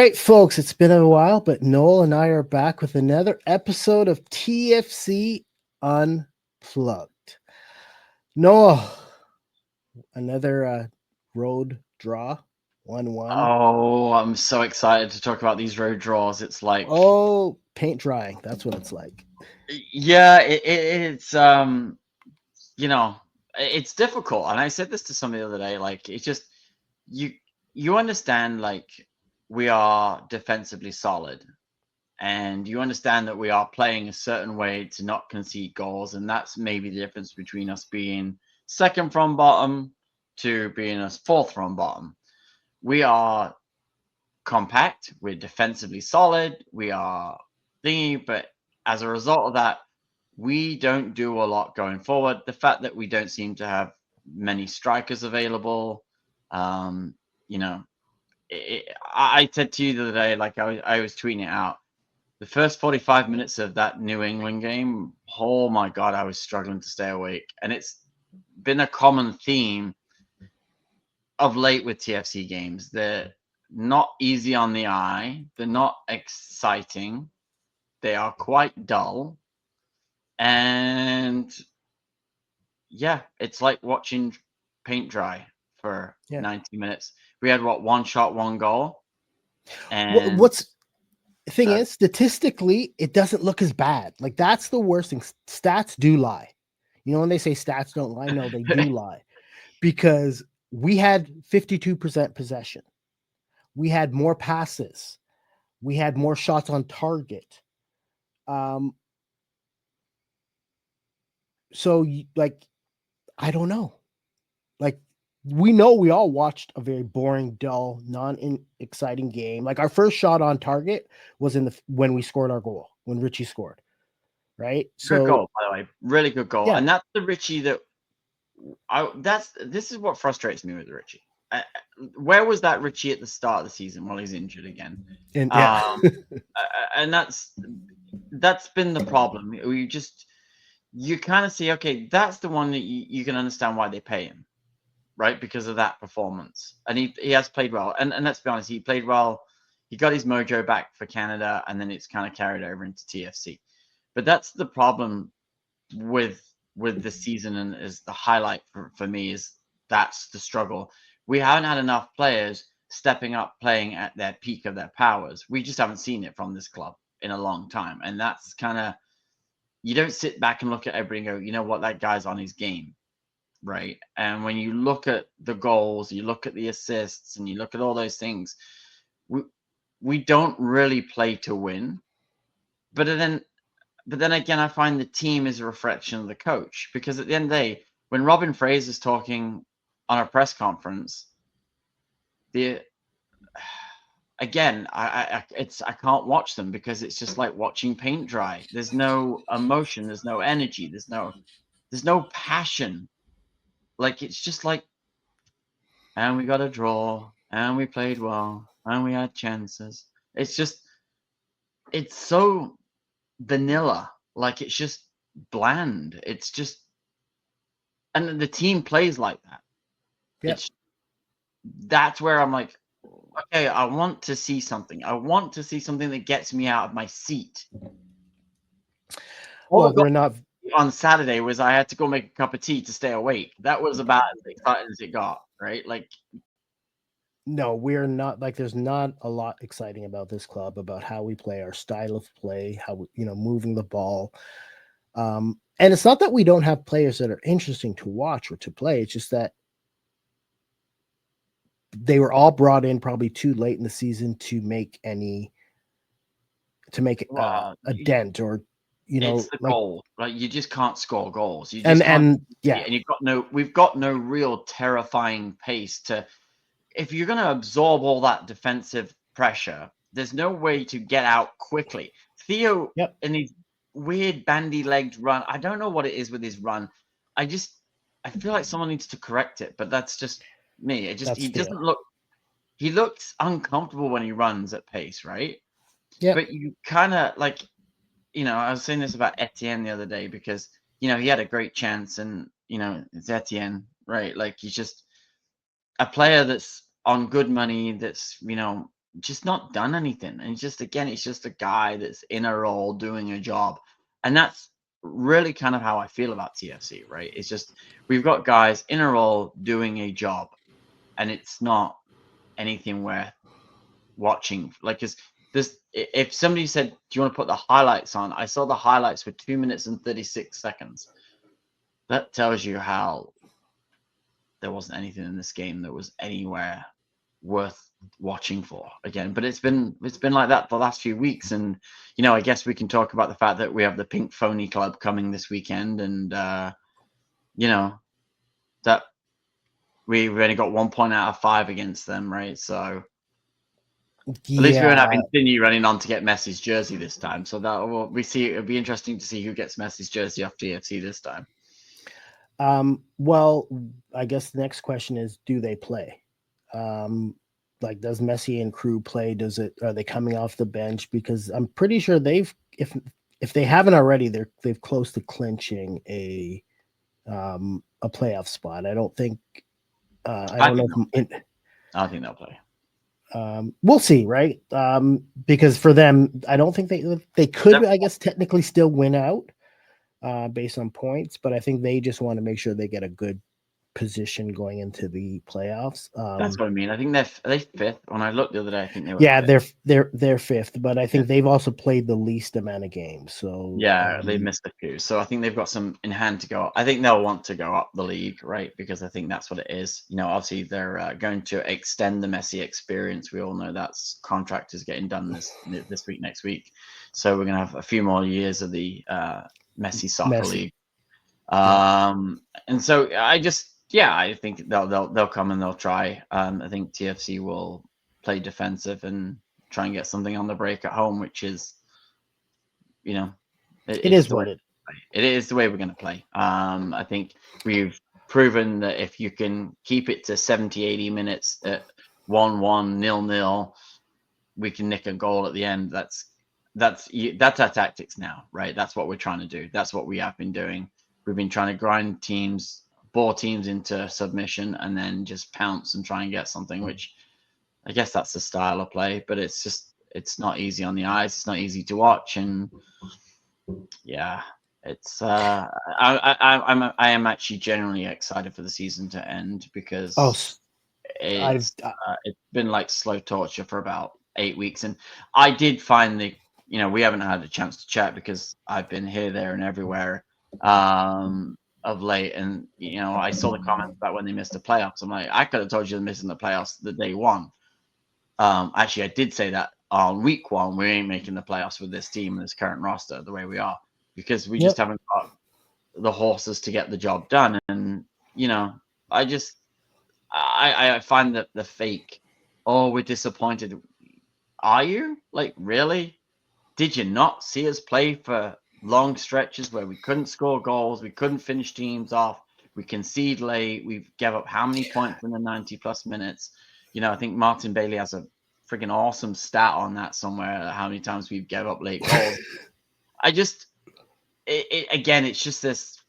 right, folks, it's been a while, but Noel and I are back with another episode of TFC Unplugged. Noel, another road draw, 1-1. Oh, I'm so excited to talk about these road draws. It's like, Oh, paint drying. That's what it's like. yeah, it's you know, it's difficult. And I said this to somebody the other day, like it's just you you understand like we are defensively solid and you understand that we are playing a certain way to not concede goals, and that's maybe the difference between us being second from bottom to being us fourth from bottom. We are compact, we're defensively solid, we are thingy, but as a result of that, we don't do a lot going forward. The fact that we don't seem to have many strikers available, um, you know, I said to you the other day, like I was tweeting it out. The first 45 minutes of that New England game, oh my God, I was struggling to stay awake. And it's been a common theme of late with TFC games. They're not easy on the eye. They're not exciting. They are quite dull. And yeah, it's like watching paint dry for Yeah. 90 minutes. We had what, one shot, one goal. And What's the thing that, is, statistically, it doesn't look as bad. Like, that's the worst thing. Stats do lie. You know, when they say stats don't lie, no, they do lie. Because we had 52% possession. We had more passes. We had more shots on target. Um, like, I don't know. Like, we know we all watched a very boring, dull, non-exciting game. Like, our first shot on target was when we scored our goal, when Richie scored, right? good So goal, by the way. Really good goal. yeah, And that's the Richie that this is what frustrates me with Richie. Where was that Richie at the start of the season while he's injured again? and yeah, Um, and that's been the problem. You kind of see, okay, that's the one that you can understand why they pay him, right? Because of that performance, and he has played well. And let's be honest, he played well. He got his mojo back for Canada, and then it's kind of carried over into TFC. But that's the problem with the season, and is the highlight for me is that's the struggle. We haven't had enough players stepping up playing at their peak of their powers. We just haven't seen it from this club in a long time, and that's kind of, you don't sit back and look at everybody and go, you know what, that guy's on his game, right? And when you look at the goals, you look at the assists, and you look at all those things, we we don't really play to win. But then again, I find the team is a reflection of the coach, because at the end of the day, when Robin Fraser's talking on a press conference, the again, I can't watch them because it's just like watching paint dry. There's no emotion, there's no energy, there's no passion. Like it's just like, and we got a draw, and we played well, and we had chances. It's just, it's so vanilla. Like it's just bland. It's just, and the team plays like that. yeah. It's That's where I'm like, okay, I want to see something. I want to see something that gets me out of my seat. All Well, I got we're not. on Saturday was I had to go make a cup of tea to stay awake. That was about as exciting as it got, right? Like, No, we're not. Like, there's not a lot exciting about this club, about how we play, our style of play, how we, moving the ball. And it's not that we don't have players that are interesting to watch or to play. It's just that they were all brought in probably too late in the season to make well, a dent, or it's the like, goal. Like you just can't score goals. You and just can't. yeah, And we've got no real terrifying pace to. If you're going to absorb all that defensive pressure, there's no way to get out quickly. Theo, yep, in his weird bandy-legged run, I don't know what it is with his run. I just, I feel like someone needs to correct it, but that's just me. that's He Theo. doesn't look, he looks uncomfortable when he runs at pace, right? Yep. But you kind of like, I was saying this about Etienne the other day because, he had a great chance, and, it's Etienne, right? Like he's just a player that's on good money, that's, just not done anything. And just again, it's just a guy that's in a role doing a job. And that's really kind of how I feel about TFC, right? It's just we've got guys in a role doing a job, and it's not anything worth watching. Like, because this, if somebody said, "Do you want to put the highlights on?" I saw the highlights for 2 minutes and 36 seconds. That tells you how there wasn't anything in this game that was anywhere worth watching for again. But it's been like that for the last few weeks. And I guess we can talk about the fact that we have the Pink Phony Club coming this weekend, and that we've only got 1 point out of 5 against them, right? So at least we won't have Yeah. Insigne running on to get Messi's jersey this time. So that we see. It'll be interesting to see who gets Messi's jersey off TFC this time. Well, I guess the next question is, do they play? Like, does Messi and crew play? Are they coming off the bench? Because I'm pretty sure if they haven't already, they've close to clinching a playoff spot. I don't think I don't know. I think they'll play. We'll see, right? Because for them, I don't think they could, I guess, technically still win out based on points, but I think they just want to make sure they get a good position going into the playoffs. That's what I mean. I think are they fifth? When I looked the other day, I think they were. Yeah, fifth. they're fifth, but I think they've also played the least amount of games. So yeah, they missed a few. So I think they've got some in hand to go. I think they'll want to go up the league, right? Because I think that's what it is. Obviously they're going to extend the Messi experience. We all know that's contract is getting done this week, next week. So we're gonna have a few more years of the Messi soccer league. And so I think they'll come and they'll try. I think TFC will play defensive and try and get something on the break at home, which is, it is the way we're going to play. I think we've proven that if you can keep it to 70, 80 minutes at 1-1, 0-0, we can nick a goal at the end. That's our tactics now, right? That's what we're trying to do. That's what we have been doing. We've been trying to grind bore teams into submission, and then just pounce and try and get something, which I guess that's the style of play, but it's not easy on the eyes. It's not easy to watch. And yeah, it's I am actually genuinely excited for the season to end, because it's been like slow torture for about 8 weeks. And I did find we haven't had a chance to chat because I've been here, there, and everywhere of late. And I saw the comments about when they missed the playoffs. I'm like, I could have told you they're missing the playoffs the day one. Actually, I did say that on week 1, we ain't making the playoffs with this team and this current roster the way we are, because we just haven't got the horses to get the job done. And I find that the fake, "Oh, we're disappointed." Are you? Like, really? Did you not see us play for long stretches where we couldn't score goals, we couldn't finish teams off, we concede late, we gave up how many points in the 90+ minutes? I think Martin Bailey has a freaking awesome stat on that somewhere, how many times we've gave up late goals. Again, it's just this,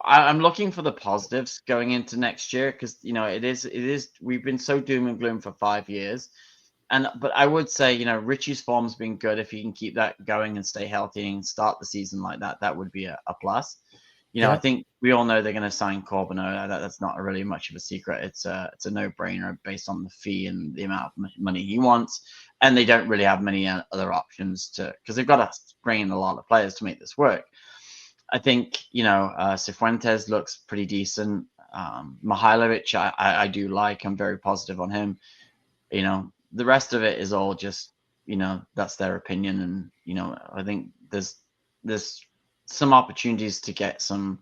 I'm looking for the positives going into next year, because it is we've been so doom and gloom for 5 years. But I would say, Richie's form's been good. If he can keep that going and stay healthy and start the season like that, that would be a plus. I think we all know they're going to sign Corbeau. That's not really much of a secret. It's a no-brainer based on the fee and the amount of money he wants. And they don't really have many other options because they've got to bring in a lot of players to make this work. I think, Cifuentes looks pretty decent. Mihailovic, I do like. I'm very positive on him. The rest of it is all just, that's their opinion. And, I think there's some opportunities to get some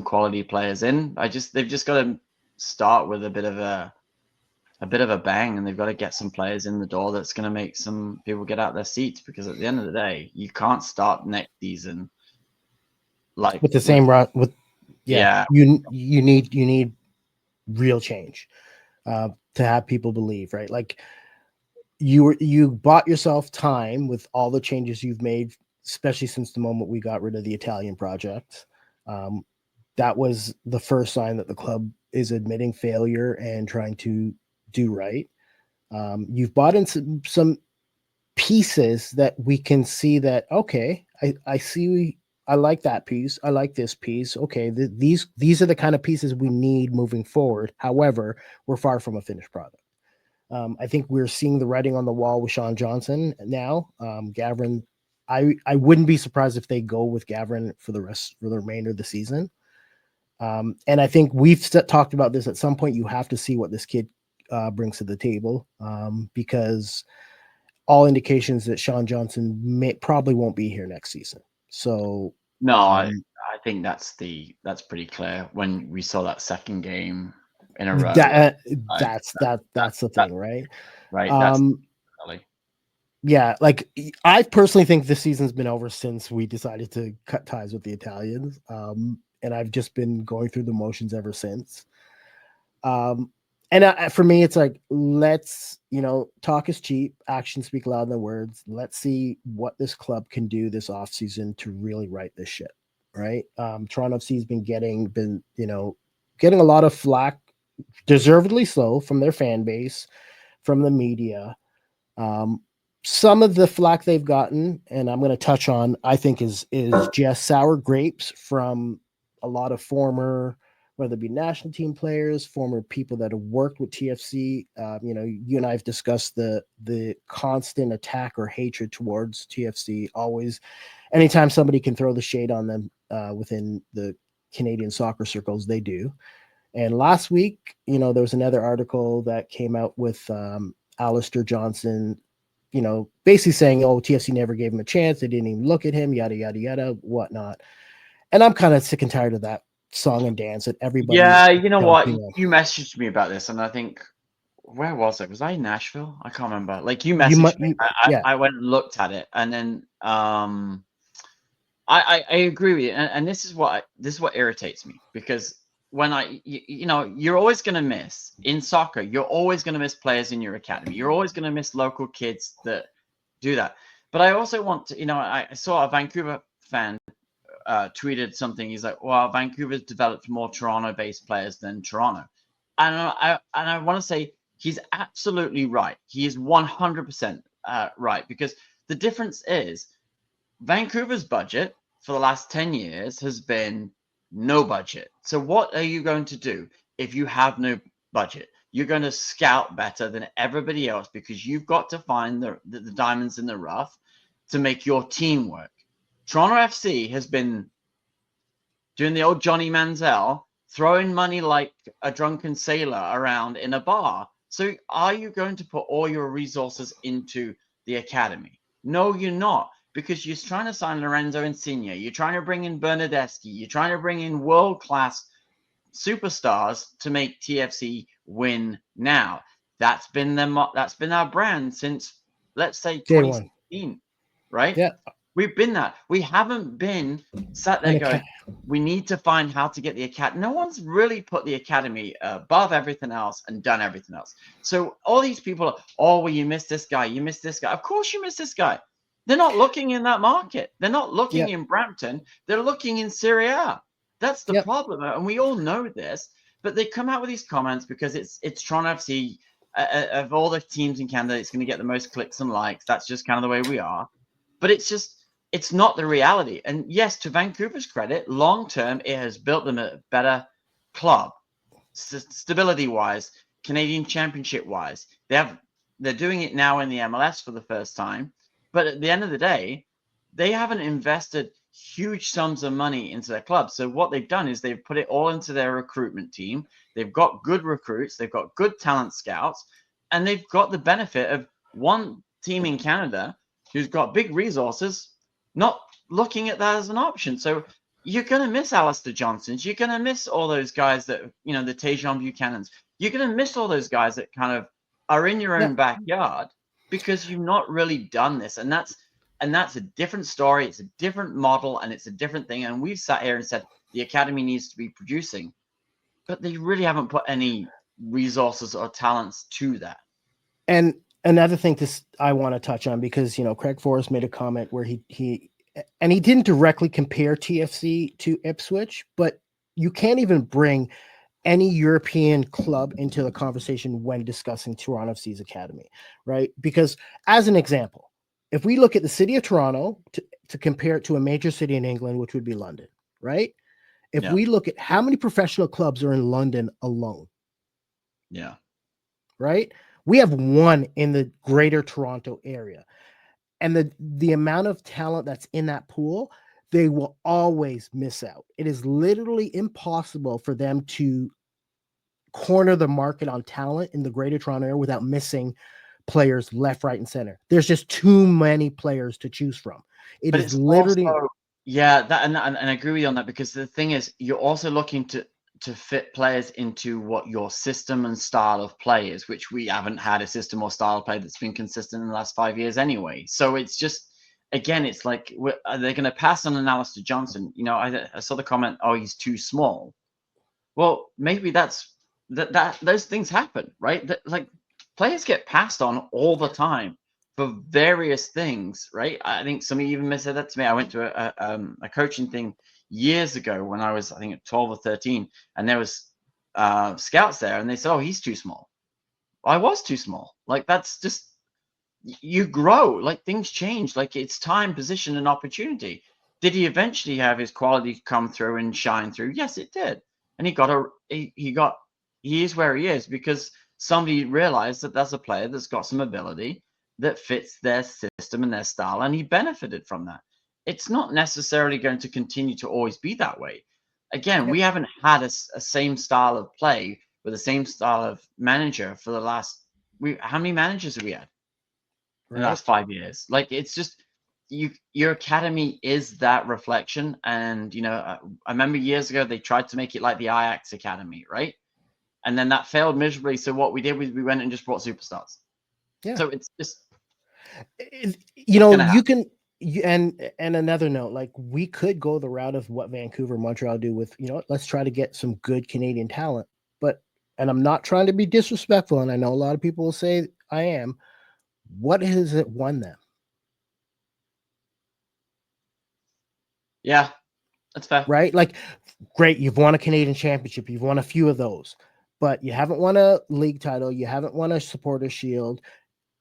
quality players in. They've just got to start with a bit of a bang, and they've got to get some players in the door that's going to make some people get out their seats, because at the end of the day, you can't start next season like with the same run with you need real change to have people believe, right? Like, you bought yourself time with all the changes you've made, especially since the moment we got rid of the Italian project. That was the first sign that the club is admitting failure and trying to do right. You've bought in some pieces that we can see that, okay, I see, I like that piece, I like this piece. Okay, these are the kind of pieces we need moving forward. However, we're far from a finished product. I think we're seeing the writing on the wall with Sean Johnson now. Gavin, I wouldn't be surprised if they go with Gavin for the remainder of the season. And I think we've talked about this at some point. You have to see what this kid brings to the table, because all indications that Sean Johnson probably won't be here next season. So No, I think that's pretty clear when we saw that second game in a row. that's the thing, right? Right. That's yeah, like I personally think this season's been over since we decided to cut ties with the Italians. And I've just been going through the motions ever since. And for me, it's like, let's, talk is cheap, actions speak louder than words. Let's see what this club can do this offseason to really right this ship, right? Toronto FC has been getting a lot of flack, deservedly so, from their fan base, from the media. Some of the flack they've gotten, and I'm going to touch on, I think is just sour grapes from a lot of former, whether it be national team players, former people that have worked with TFC. You and I have discussed the constant attack or hatred towards TFC. Always, anytime somebody can throw the shade on them within the Canadian soccer circles, they do. And last week, there was another article that came out with Alistair Johnson, basically saying, oh, TFC never gave him a chance. They didn't even look at him, yada, yada, yada, whatnot. And I'm kind of sick and tired of that song and dance that everybody. Yeah, you know what? You messaged me about this, and I think, where was it? Was I in Nashville? I can't remember. Like, you messaged me. I went and looked at it, and then I agree with you. And this is what irritates me, because when you're always going to miss in soccer. You're always going to miss players in your academy. You're always going to miss local kids that do that. But I also want to, I saw a Vancouver fan tweeted something. He's like, well, Vancouver's developed more Toronto-based players than Toronto. And I want to say he's absolutely right. He is 100% right, because the difference is Vancouver's budget for the last 10 years has been no budget. So what are you going to do if you have no budget? You're going to scout better than everybody else, because you've got to find the diamonds in the rough to make your team work. Toronto FC has been doing the old Johnny Manziel, throwing money like a drunken sailor around in a bar. So are you going to put all your resources into the academy? No, you're not, because you're trying to sign Lorenzo Insigne. You're trying to bring in Bernadeschi. You're trying to bring in world-class superstars to make TFC win now. That's been our brand since, let's say, 2016, right? Yeah. We've been that. We haven't been sat there going, we need to find how to get the academy. No one's really put the academy above everything else and done everything else. So all these people are, oh, well, you missed this guy. You missed this guy. Of course you missed this guy. They're not looking in that market. They're not looking in Brampton. They're looking in Serie A. That's the problem. And we all know this, but they come out with these comments because it's Toronto FC. Of all the teams in Canada, it's going to get the most clicks and likes. That's just kind of the way we are. But it's not the reality. And yes, to Vancouver's credit, long term, it has built them a better club, stability wise, Canadian Championship wise. They're doing it now in the MLS for the first time. But at the end of the day, they haven't invested huge sums of money into their club. So what they've done is they've put it all into their recruitment team. They've got good recruits. They've got good talent scouts. And they've got the benefit of one team in Canada who's got big resources not looking at that as an option. So you're going to miss Alistair Johnsons. You're going to miss all those guys that, the Tajon Buchanans. You're going to miss all those guys that kind of are in your own backyard, because you've not really done this. And that's a different story. It's a different model, and it's a different thing. And we've sat here and said the academy needs to be producing, but they really haven't put any resources or talents to that. And another thing I want to touch on, because Craig Forrest made a comment where he didn't directly compare TFC to Ipswich, but you can't even bring any European club into the conversation when discussing Toronto FC's academy, right? Because as an example, if we look at the city of Toronto to compare it to a major city in England, which would be London, right? If Yeah. we look at how many professional clubs are in London alone, Yeah. right? We have one in the greater Toronto area. And the amount of talent that's in that pool, they will always miss out. It is literally impossible for them to corner the market on talent in the greater Toronto area without missing players left, right, and center. There's just too many players to choose from. It But is it's literally also, yeah, that and I agree with you on that, because the thing is, you're also looking to fit players into what your system and style of play is, which we haven't had a system or style of play that's been consistent in the last 5 years anyway. So it's just, again, it's like, are they going to pass on an Alistair Johnson? You know, I saw the comment, oh, he's too small. Well, maybe that those things happen, right? Like, players get passed on all the time for various things, right? I think somebody even said that to me. I went to a coaching thing years ago when I was, I think, 12 or 13, and there was scouts there, and they said, "Oh, he's too small." I was too small. Like, that's just, you grow, like, things change, like, it's time, position, and opportunity. Did he eventually have his quality come through and shine through? Yes, it did. And he is where he is because somebody realized that there's a player that's got some ability that fits their system and their style, and he benefited from that. It's not necessarily going to continue to always be that way. Again, we haven't had a same style of play with the same style of manager for the last, how many managers have we had in the right. last 5 years? Like, it's just, your academy is that reflection. And I remember years ago they tried to make it like the Ajax academy, right? And then that failed miserably. So what we did was we went and just brought superstars. Yeah. So it's just You gonna happen. can and another note, like we could go the route of what Vancouver, Montreal do with, let's try to get some good Canadian talent. But and I'm not trying to be disrespectful, and I know a lot of people will say I am. What has it won them? Yeah, that's fair. Right? Like, great, you've won a Canadian championship, you've won a few of those, but you haven't won a league title, you haven't won a supporter shield.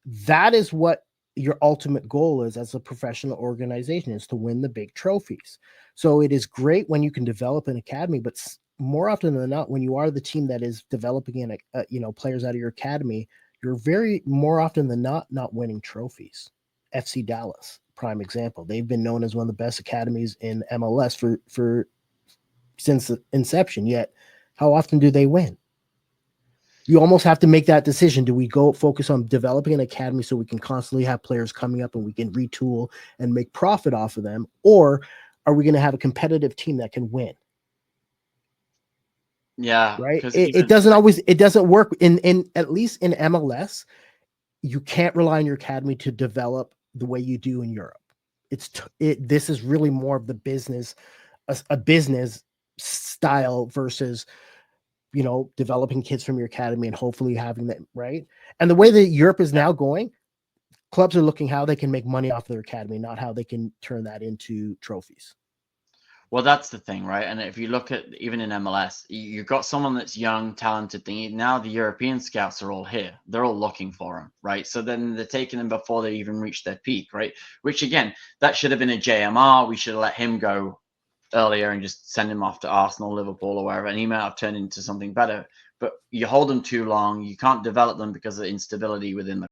That is what your ultimate goal is as a professional organization, is to win the big trophies. So it is great when you can develop an academy, but more often than not, when you are the team that is developing players out of your academy, you're very more often than not winning trophies. FC Dallas, prime example. They've been known as one of the best academies in MLS for since the inception. Yet, how often do they win? You almost have to make that decision. Do we go focus on developing an academy so we can constantly have players coming up and we can retool and make profit off of them? Or are we going to have a competitive team that can win? Yeah, Right. because It even doesn't always, it doesn't work in at least in MLS. You can't rely on your academy to develop the way you do in Europe. This is really more of the business, a business style versus developing kids from your academy and hopefully having them, right? And the way that Europe is now going, clubs are looking how they can make money off their academy, not how they can turn that into trophies. Well, that's the thing, right? And if you look at even in MLS, you've got someone that's young, talented thing. Now the European scouts are all here. They're all looking for him, right? So then they're taking them before they even reach their peak, right? Which again, that should have been a JMR. We should have let him go earlier and just send him off to Arsenal, Liverpool, or wherever, and he might have turned into something better. But you hold them too long, you can't develop them because of instability within the